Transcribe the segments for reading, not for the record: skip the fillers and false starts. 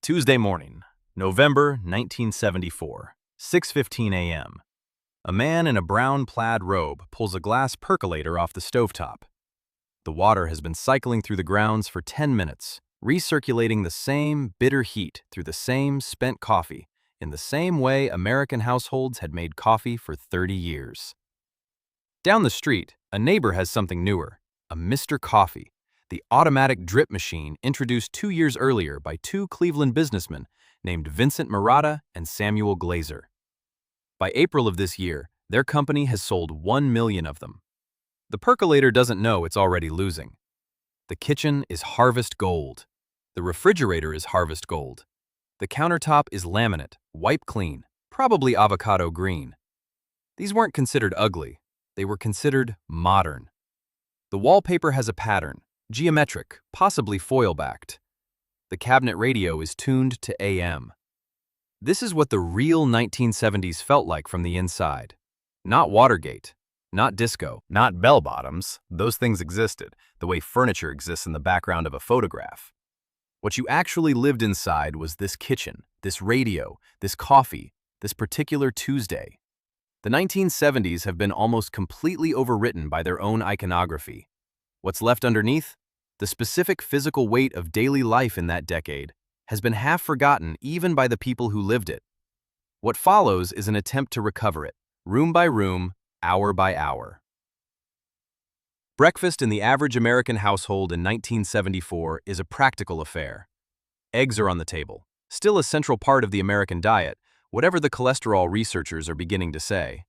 Tuesday morning, November 1974, 6:15 a.m. A man in a brown plaid robe pulls a glass percolator off the stovetop. The water has been cycling through the grounds for 10 minutes, recirculating the same bitter heat through the same spent coffee, in the same way American households had made coffee for 30 years. Down the street, a neighbor has something newer, a Mr. Coffee, the automatic drip machine introduced 2 years earlier by two Cleveland businessmen named Vincent Marotta and Samuel Glazer. By April of this year, their company has sold 1 million of them. The percolator doesn't know it's already losing. The kitchen is harvest gold. The refrigerator is harvest gold. The countertop is laminate, wipe clean, probably avocado green. These weren't considered ugly. They were considered modern. The wallpaper has a pattern, geometric, possibly foil-backed. The cabinet radio is tuned to AM. This is what the real 1970s felt like from the inside. Not Watergate, not disco, not bell-bottoms. Those things existed, the way furniture exists in the background of a photograph. What you actually lived inside was this kitchen, this radio, this coffee, this particular Tuesday. The 1970s have been almost completely overwritten by their own iconography. What's left underneath? The specific physical weight of daily life in that decade has been half forgotten even by the people who lived it. What follows is an attempt to recover it, room by room, hour by hour. Breakfast in the average American household in 1974 is a practical affair. Eggs are on the table, still a central part of the American diet, whatever the cholesterol researchers are beginning to say.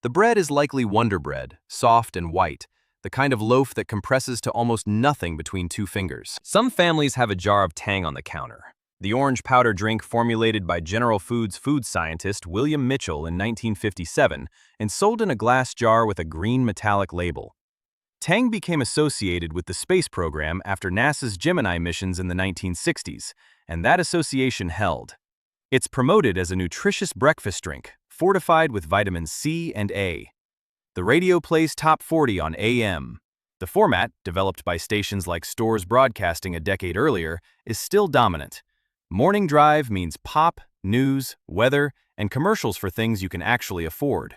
The bread is likely Wonder Bread, soft and white, the kind of loaf that compresses to almost nothing between two fingers. Some families have a jar of Tang on the counter, the orange powder drink formulated by General Foods food scientist William Mitchell in 1957 and sold in a glass jar with a green metallic label. Tang became associated with the space program after NASA's Gemini missions in the 1960s, and that association held. It's promoted as a nutritious breakfast drink, fortified with vitamins C and A. The radio plays Top 40 on AM. The format, developed by stations like Storrs Broadcasting a decade earlier, is still dominant. Morning drive means pop, news, weather, and commercials for things you can actually afford.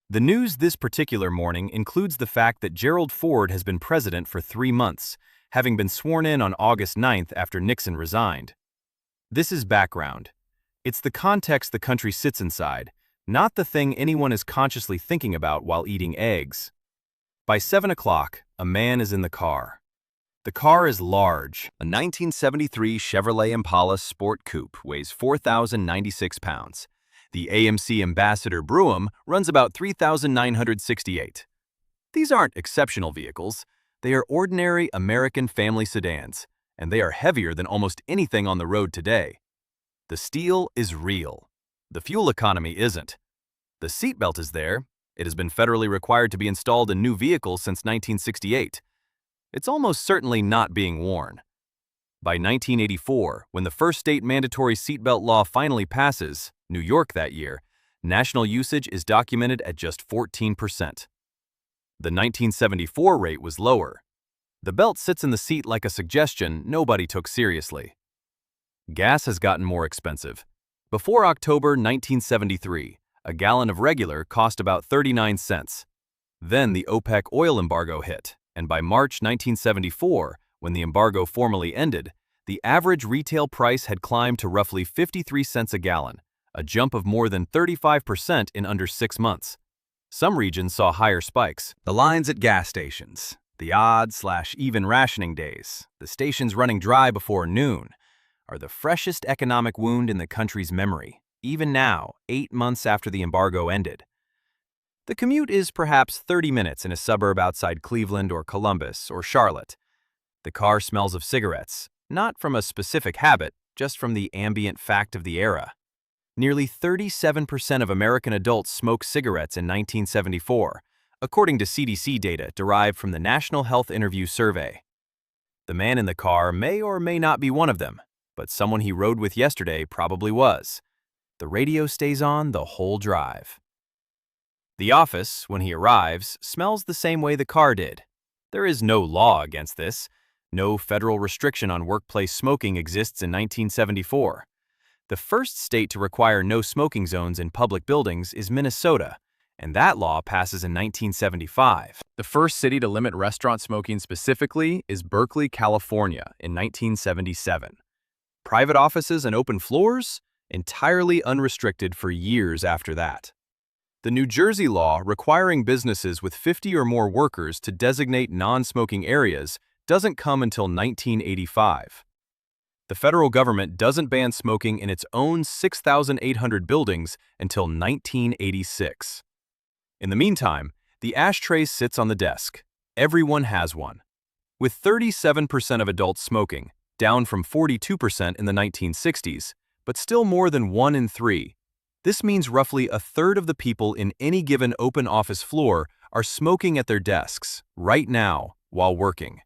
The news this particular morning includes the fact that Gerald Ford has been president for 3 months, having been sworn in on August 9th after Nixon resigned. This is background. It's the context the country sits inside, not the thing anyone is consciously thinking about while eating eggs. By 7 o'clock, a man is in the car. The car is large. A 1973 Chevrolet Impala Sport Coupe weighs 4,096 pounds. The AMC Ambassador Brougham runs about 3,968. These aren't exceptional vehicles. They are ordinary American family sedans, and they are heavier than almost anything on the road today. The steel is real. The fuel economy isn't. The seatbelt is there. It has been federally required to be installed in new vehicles since 1968. It's almost certainly not being worn. By 1984, when the first state mandatory seatbelt law finally passes, New York that year, national usage is documented at just 14%. The 1974 rate was lower. The belt sits in the seat like a suggestion nobody took seriously. Gas has gotten more expensive. Before October 1973, a gallon of regular cost about 39 cents. Then the OPEC oil embargo hit, and by March 1974, when the embargo formally ended, the average retail price had climbed to roughly 53 cents a gallon, a jump of more than 35% in under 6 months. Some regions saw higher spikes. The lines at gas stations, the odd/even rationing days, the stations running dry before noon, are the freshest economic wound in the country's memory, even now, 8 months after the embargo ended. The commute is perhaps 30 minutes in a suburb outside Cleveland or Columbus or Charlotte. The car smells of cigarettes, not from a specific habit, just from the ambient fact of the era. Nearly 37% of American adults smoked cigarettes in 1974, according to CDC data derived from the National Health Interview Survey. The man in the car may or may not be one of them, but someone he rode with yesterday probably was. The radio stays on the whole drive. The office, when he arrives, smells the same way the car did. There is no law against this. No federal restriction on workplace smoking exists in 1974. The first state to require no smoking zones in public buildings is Minnesota, and that law passes in 1975. The first city to limit restaurant smoking specifically is Berkeley, California, in 1977. Private offices and open floors? Entirely unrestricted for years after that. The New Jersey law requiring businesses with 50 or more workers to designate non-smoking areas doesn't come until 1985. The federal government doesn't ban smoking in its own 6,800 buildings until 1986. In the meantime, the ashtray sits on the desk. Everyone has one. With 37% of adults smoking, down from 42% in the 1960s, but still more than 1 in 3, this means roughly a third of the people in any given open office floor are smoking at their desks, right now, while working.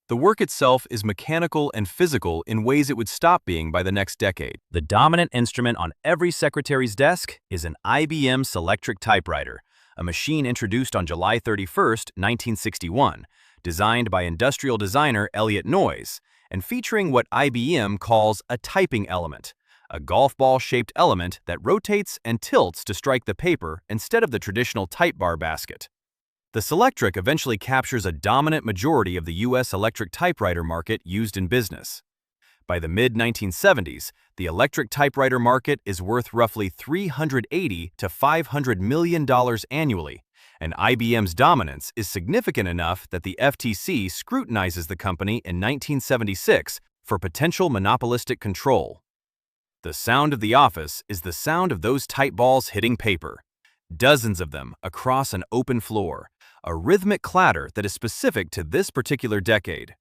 The work itself is mechanical and physical in ways it would stop being by the next decade. The dominant instrument on every secretary's desk is an IBM Selectric typewriter, a machine introduced on July 31, 1961, designed by industrial designer Elliot Noyes, and featuring what IBM calls a typing element, a golf ball-shaped element that rotates and tilts to strike the paper instead of the traditional type bar basket. The Selectric eventually captures a dominant majority of the U.S. electric typewriter market used in business. By the mid-1970s, the electric typewriter market is worth roughly $380 to $500 million annually, and IBM's dominance is significant enough that the FTC scrutinizes the company in 1976 for potential monopolistic control. The sound of the office is the sound of those type balls hitting paper. Dozens of them across an open floor, a rhythmic clatter that is specific to this particular decade.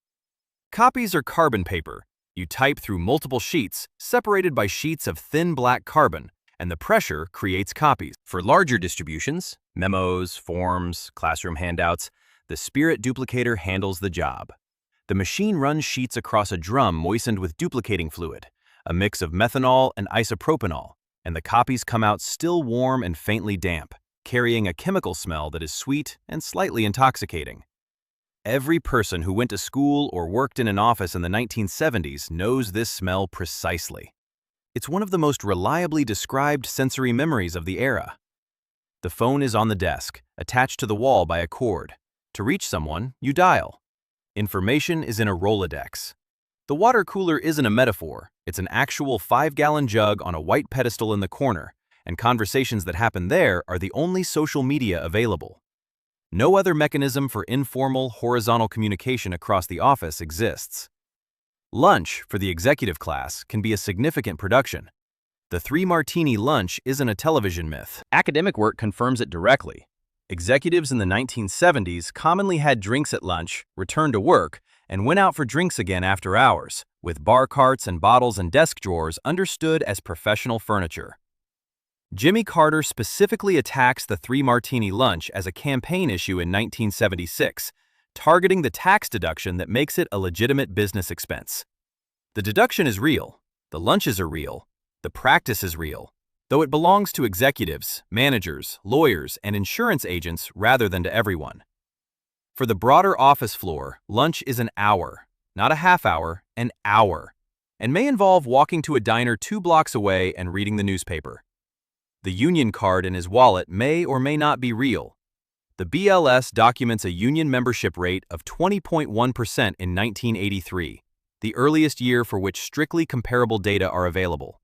Copies are carbon paper. You type through multiple sheets, separated by sheets of thin black carbon, and the pressure creates copies. For larger distributions, memos, forms, classroom handouts, the Spirit Duplicator handles the job. The machine runs sheets across a drum moistened with duplicating fluid, a mix of methanol and isopropanol, and the copies come out still warm and faintly damp, carrying a chemical smell that is sweet and slightly intoxicating. Every person who went to school or worked in an office in the 1970s knows this smell precisely. It's one of the most reliably described sensory memories of the era. The phone is on the desk, attached to the wall by a cord. To reach someone, you dial. Information is in a Rolodex. The water cooler isn't a metaphor. It's an actual 5-gallon jug on a white pedestal in the corner, and conversations that happen there are the only social media available. No other mechanism for informal, horizontal communication across the office exists. Lunch, for the executive class, can be a significant production. The 3-martini lunch isn't a television myth. Academic work confirms it directly. Executives in the 1970s commonly had drinks at lunch, returned to work, and went out for drinks again after hours, with bar carts and bottles and desk drawers understood as professional furniture. Jimmy Carter specifically attacks the 3-martini lunch as a campaign issue in 1976, targeting the tax deduction that makes it a legitimate business expense. The deduction is real, the lunches are real, the practice is real, though it belongs to executives, managers, lawyers, and insurance agents rather than to everyone. For the broader office floor, lunch is an hour, not a half hour, an hour, and may involve walking to a diner 2 blocks away and reading the newspaper. The union card in his wallet may or may not be real. The BLS documents a union membership rate of 20.1% in 1983, the earliest year for which strictly comparable data are available.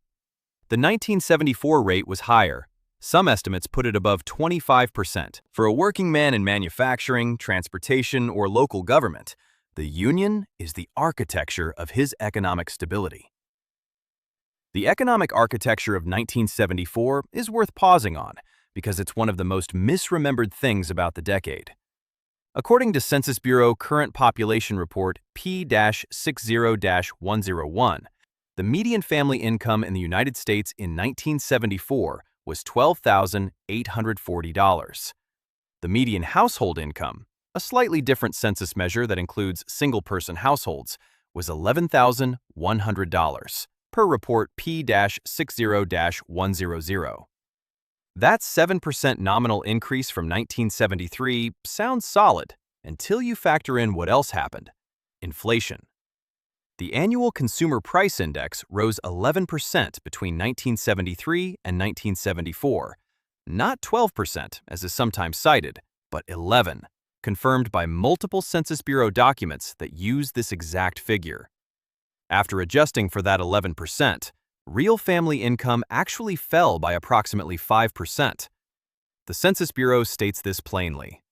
The 1974 rate was higher. Some estimates put it above 25%. For a working man in manufacturing, transportation, or local government, the union is the architecture of his economic stability. The economic architecture of 1974 is worth pausing on because it's one of the most misremembered things about the decade. According to Census Bureau Current Population Report P-60-101, the median family income in the United States in 1974 was $12,840. The median household income, a slightly different census measure that includes single-person households, was $11,100. Per report P-60-100. That 7% nominal increase from 1973 sounds solid until you factor in what else happened. Inflation. The annual Consumer Price Index rose 11% between 1973 and 1974. Not 12%, as is sometimes cited, but 11, confirmed by multiple Census Bureau documents that use this exact figure. After adjusting for that 11%, real family income actually fell by approximately 5%. The Census Bureau states this plainly.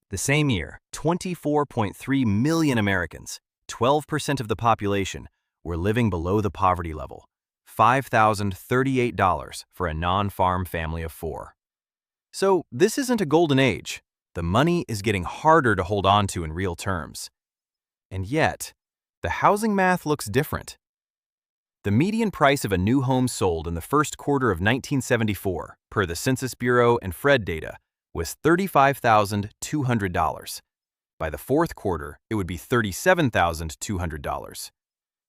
The same year, 24.3 million Americans, 12% of the population, were living below the poverty level, $5,038 for a non-farm family of 4. So this isn't a golden age. The money is getting harder to hold on to in real terms. And yet, the housing math looks different. The median price of a new home sold in the first quarter of 1974, per the Census Bureau and Fred data, was $35,200. By the fourth quarter, it would be $37,200.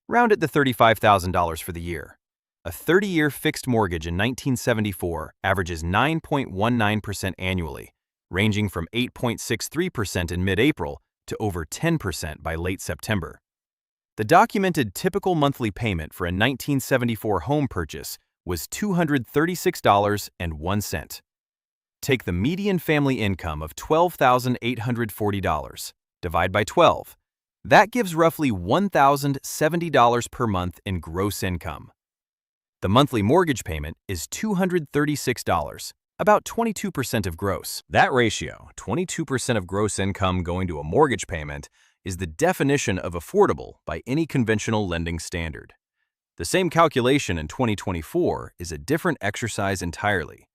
Round it to $35,000 for the year. A 30-year fixed mortgage in 1974 averages 9.19% annually, ranging from 8.63% in mid-April to over 10% by late September. The documented typical monthly payment for a 1974 home purchase was $236.01. Take the median family income of $12,840, divide by 12. That gives roughly $1,070 per month in gross income. The monthly mortgage payment is $236, about 22% of gross. That ratio, 22% of gross income going to a mortgage payment, is the definition of affordable by any conventional lending standard. The same calculation in 2024 is a different exercise entirely.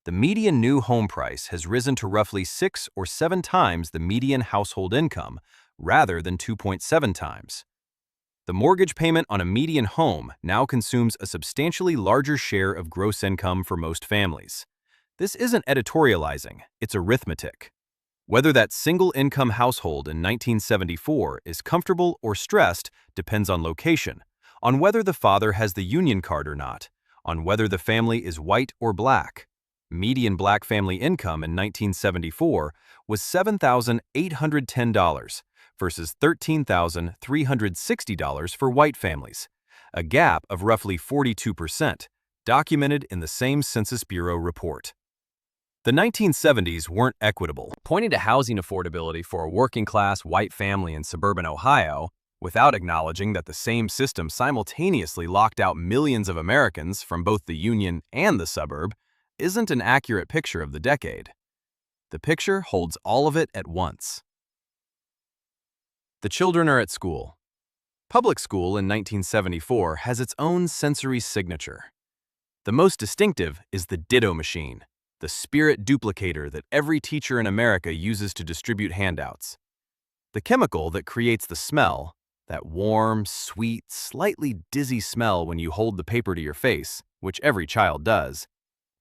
The median new home price has risen to roughly 6 or 7 times the median household income, rather than 2.7 times. The mortgage payment on a median home now consumes a substantially larger share of gross income for most families. This isn't editorializing, it's arithmetic. Whether that single-income household in 1974 is comfortable or stressed depends on location, on whether the father has the union card or not, on whether the family is white or black. Median black family income in 1974 was $7,810 versus $13,360 for white families, a gap of roughly 42%, documented in the same Census Bureau report. The 1970s weren't equitable, pointing to housing affordability for a working-class white family in suburban Ohio, without acknowledging that the same system simultaneously locked out millions of Americans from both the union and the suburb, isn't an accurate picture of the decade. The picture holds all of it at once. The children are at school. Public school in 1974 has its own sensory signature. The most distinctive is the Ditto machine, the spirit duplicator that every teacher in America uses to distribute handouts. The chemical that creates the smell, that warm, sweet, slightly dizzy smell when you hold the paper to your face, which every child does,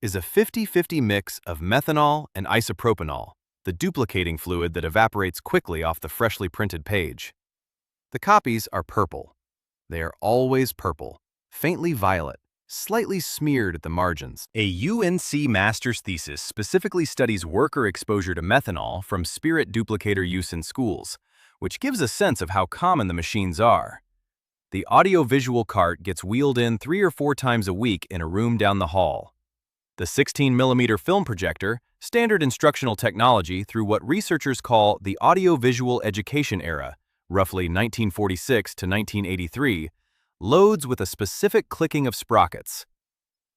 is a 50-50 mix of methanol and isopropanol, the duplicating fluid that evaporates quickly off the freshly printed page. The copies are purple. They are always purple, faintly violet, slightly smeared at the margins. A UNC master's thesis specifically studies worker exposure to methanol from spirit duplicator use in schools, which gives a sense of how common the machines are. The audio-visual cart gets wheeled in 3 or 4 times a week in a room down the hall. The 16mm film projector, standard instructional technology through what researchers call the audio-visual education era, roughly 1946 to 1983, loads with a specific clicking of sprockets.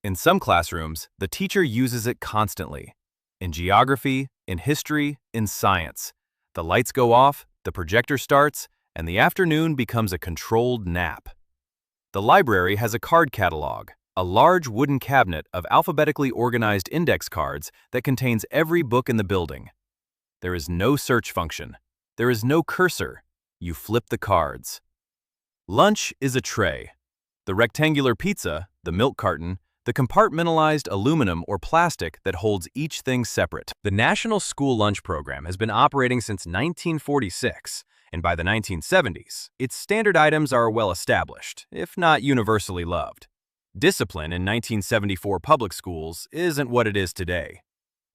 In some classrooms, the teacher uses it constantly. In geography, in history, in science. The lights go off, the projector starts, and the afternoon becomes a controlled nap. The library has a card catalog, a large wooden cabinet of alphabetically organized index cards that contains every book in the building. There is no search function. There is no cursor. You flip the cards. Lunch is a tray. The rectangular pizza, the milk carton, the compartmentalized aluminum or plastic that holds each thing separate. The National School Lunch Program has been operating since 1946, and by the 1970s, its standard items are well established, if not universally loved. Discipline in 1974 public schools isn't what it is today.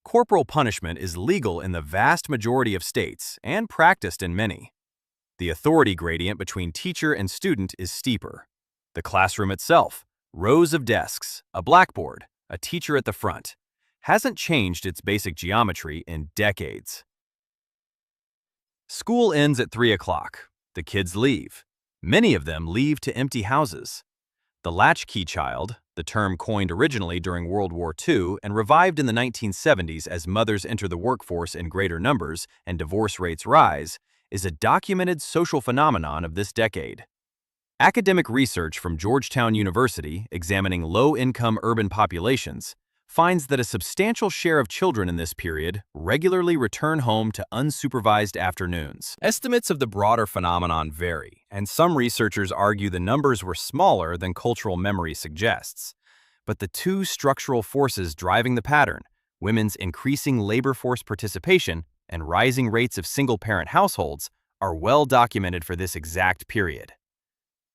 Corporal punishment is legal in the vast majority of states and practiced in many. The authority gradient between teacher and student is steeper. The classroom itself, rows of desks, a blackboard, a teacher at the front, hasn't changed its basic geometry in decades. School ends at 3 o'clock. The kids leave. Many of them leave to empty houses. The latchkey child, the term coined originally during World War II and revived in the 1970s as mothers enter the workforce in greater numbers and divorce rates rise, is a documented social phenomenon of this decade. Academic research from Georgetown University, examining low-income urban populations, finds that a substantial share of children in this period regularly return home to unsupervised afternoons. Estimates of the broader phenomenon vary, and some researchers argue the numbers were smaller than cultural memory suggests. But the two structural forces driving the pattern, women's increasing labor force participation and rising rates of single-parent households, are well documented for this exact period.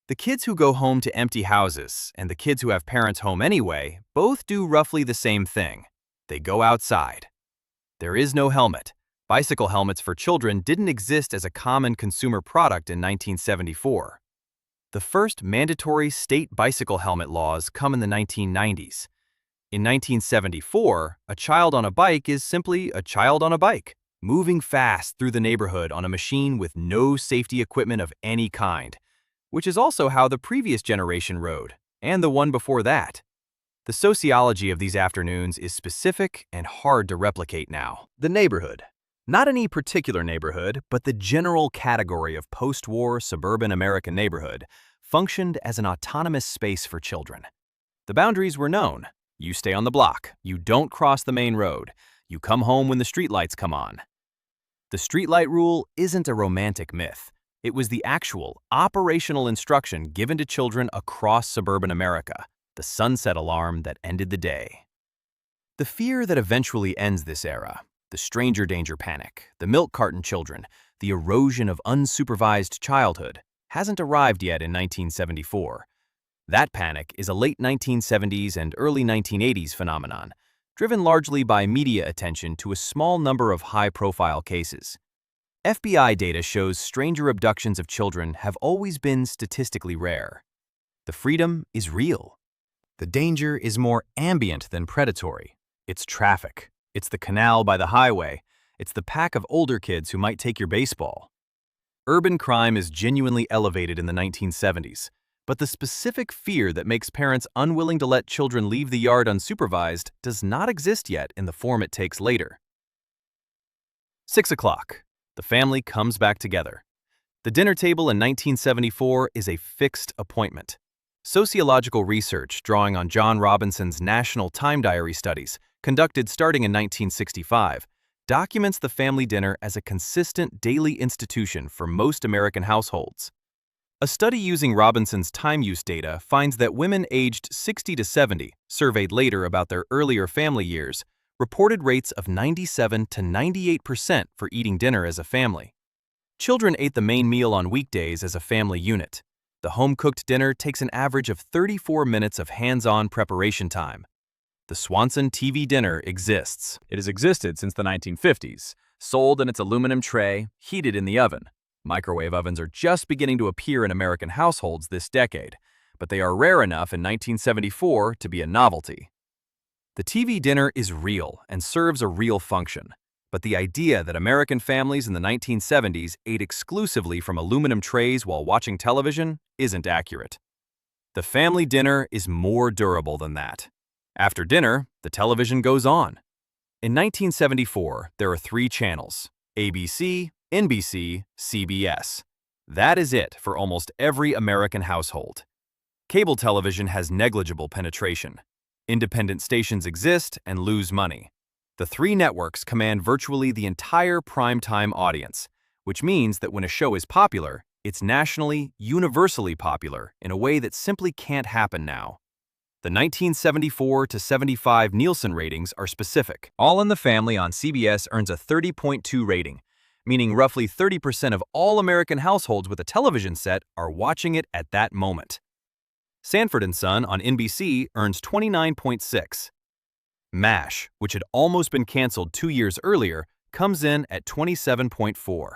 The kids who go home to empty houses and the kids who have parents home anyway both do roughly the same thing. They go outside. There is no helmet. Bicycle helmets for children didn't exist as a common consumer product in 1974. The first mandatory state bicycle helmet laws come in the 1990s. In 1974, a child on a bike is simply a child on a bike, moving fast through the neighborhood on a machine with no safety equipment of any kind, which is also how the previous generation rode, and the one before that. The sociology of these afternoons is specific and hard to replicate now. The neighborhood. Not any particular neighborhood, but the general category of post-war suburban American neighborhood functioned as an autonomous space for children. The boundaries were known. You stay on the block. You don't cross the main road. You come home when the streetlights come on. The streetlight rule isn't a romantic myth. It was the actual, operational instruction given to children across suburban America, the sunset alarm that ended the day. The fear that eventually ends this era, the stranger danger panic, the milk carton children, the erosion of unsupervised childhood, hasn't arrived yet in 1974. That panic is a late 1970s and early 1980s phenomenon, driven largely by media attention to a small number of high-profile cases. FBI data shows stranger abductions of children have always been statistically rare. The freedom is real. The danger is more ambient than predatory. It's traffic. It's the canal by the highway. It's the pack of older kids who might take your baseball. Urban crime is genuinely elevated in the 1970s, but the specific fear that makes parents unwilling to let children leave the yard unsupervised does not exist yet in the form it takes later. 6 o'clock. The family comes back together. The dinner table in 1974 is a fixed appointment. Sociological research drawing on John Robinson's National Time Diary studies, conducted starting in 1965, documents the family dinner as a consistent daily institution for most American households. A study using Robinson's time use data finds that women aged 60 to 70, surveyed later about their earlier family years, reported rates of 97 to 98% for eating dinner as a family. Children ate the main meal on weekdays as a family unit. The home-cooked dinner takes an average of 34 minutes of hands-on preparation time. The Swanson TV dinner exists. It has existed since the 1950s, sold in its aluminum tray, heated in the oven. Microwave ovens are just beginning to appear in American households this decade, but they are rare enough in 1974 to be a novelty. The TV dinner is real and serves a real function, but the idea that American families in the 1970s ate exclusively from aluminum trays while watching television isn't accurate. The family dinner is more durable than that. After dinner, the television goes on. In 1974, there are 3 channels: ABC, NBC, CBS. That is it for almost every American household. Cable television has negligible penetration. Independent stations exist and lose money. The 3 networks command virtually the entire primetime audience, which means that when a show is popular, it's nationally, universally popular in a way that simply can't happen now. The 1974 to 75 Nielsen ratings are specific. All in the Family on CBS earns a 30.2 rating, meaning roughly 30% of all American households with a television set are watching it at that moment. Sanford & Son on NBC earns 29.6. MASH, which had almost been canceled 2 years earlier, comes in at 27.4.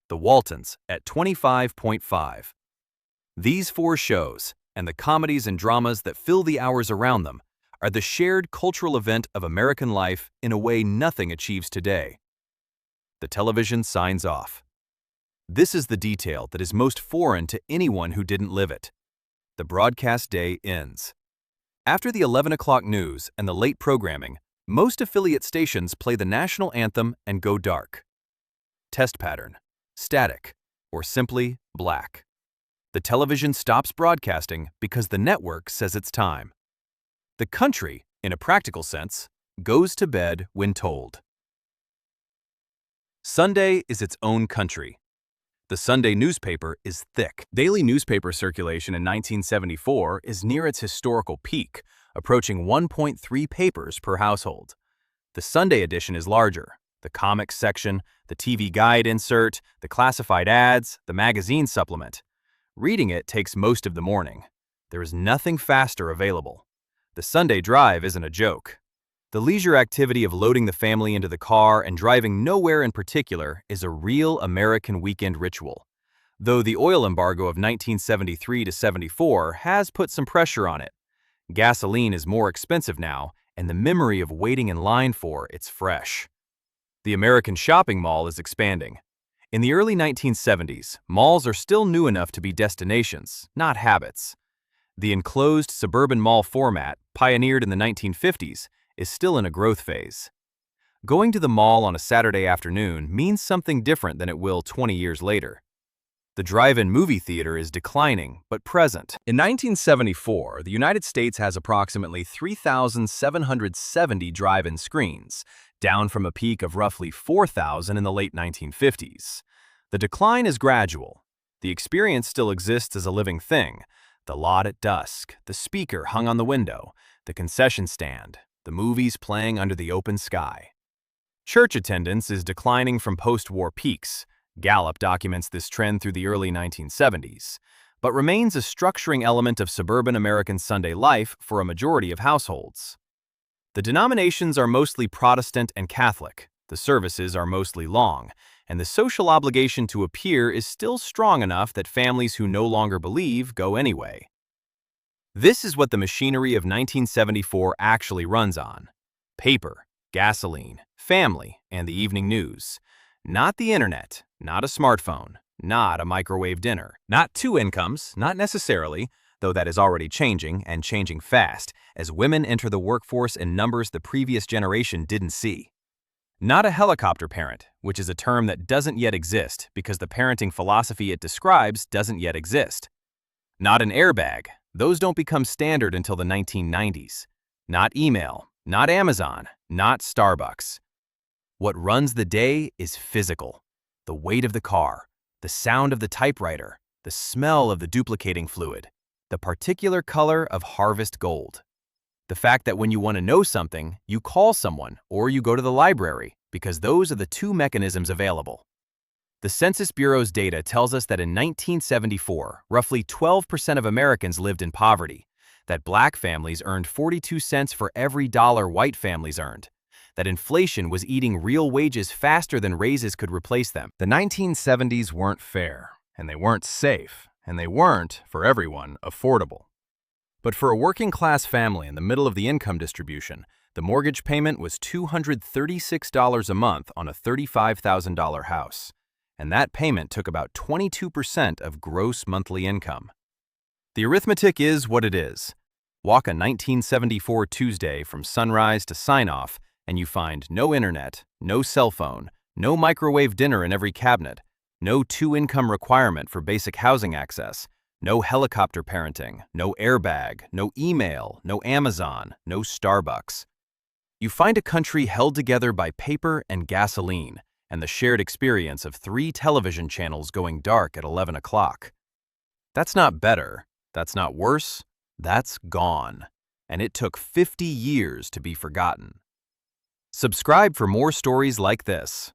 The Waltons at 25.5. These four shows, and the comedies and dramas that fill the hours around them, are the shared cultural event of American life in a way nothing achieves today. The television signs off. This is the detail that is most foreign to anyone who didn't live it. The broadcast day ends. After the 11 o'clock news and the late programming, most affiliate stations play the national anthem and go dark. Test pattern, static, or simply black. The television stops broadcasting because the network says it's time. The country, in a practical sense, goes to bed when told. Sunday is its own country. The Sunday newspaper is thick. Daily newspaper circulation in 1974 is near its historical peak, approaching 1.3 papers per household. The Sunday edition is larger. The comics section, the TV guide insert, the classified ads, the magazine supplement. Reading it takes most of the morning. There is nothing faster available. The Sunday drive isn't a joke. The leisure activity of loading the family into the car and driving nowhere in particular is a real American weekend ritual. Though the oil embargo of 1973 to 74 has put some pressure on it. Gasoline is more expensive now, and the memory of waiting in line for it's fresh. The American shopping mall is expanding. In the early 1970s, malls are still new enough to be destinations, not habits. The enclosed suburban mall format, pioneered in the 1950s, is still in a growth phase. Going to the mall on a Saturday afternoon means something different than it will 20 years later. The drive-in movie theater is declining, but present. In 1974, the United States has approximately 3,770 drive-in screens, down from a peak of roughly 4,000 in the late 1950s. The decline is gradual. The experience still exists as a living thing. The lot at dusk, the speaker hung on the window, the concession stand, the movies playing under the open sky. Church attendance is declining from post-war peaks. Gallup documents this trend through the early 1970s, but remains a structuring element of suburban American Sunday life for a majority of households. The denominations are mostly Protestant and Catholic, the services are mostly long, and the social obligation to appear is still strong enough that families who no longer believe go anyway. This is what the machinery of 1974 actually runs on: paper, gasoline, family, and the evening news. Not the internet, not a smartphone, not a microwave dinner, not two incomes, not necessarily, though that is already changing and changing fast as women enter the workforce in numbers the previous generation didn't see. Not a helicopter parent, which is a term that doesn't yet exist because the parenting philosophy it describes doesn't yet exist. Not an airbag. Those don't become standard until the 1990s. Not email, not Amazon, not Starbucks. What runs the day is physical. The weight of the car, the sound of the typewriter, the smell of the duplicating fluid, the particular color of harvest gold. The fact that when you want to know something, you call someone or you go to the library, because those are the two mechanisms available. The Census Bureau's data tells us that in 1974, roughly 12% of Americans lived in poverty, that black families earned 42 cents for every dollar white families earned, that inflation was eating real wages faster than raises could replace them. The 1970s weren't fair, and they weren't safe, and they weren't, for everyone, affordable. But for a working-class family in the middle of the income distribution, the mortgage payment was $236 a month on a $35,000 house. And that payment took about 22% of gross monthly income. The arithmetic is what it is. Walk a 1974 Tuesday from sunrise to sign-off, and you find no internet, no cell phone, no microwave dinner in every cabinet, no two-income requirement for basic housing access, no helicopter parenting, no airbag, no email, no Amazon, no Starbucks. You find a country held together by paper and gasoline, and the shared experience of 3 television channels going dark at 11 o'clock. That's not better, that's not worse, that's gone. And it took 50 years to be forgotten. Subscribe for more stories like this.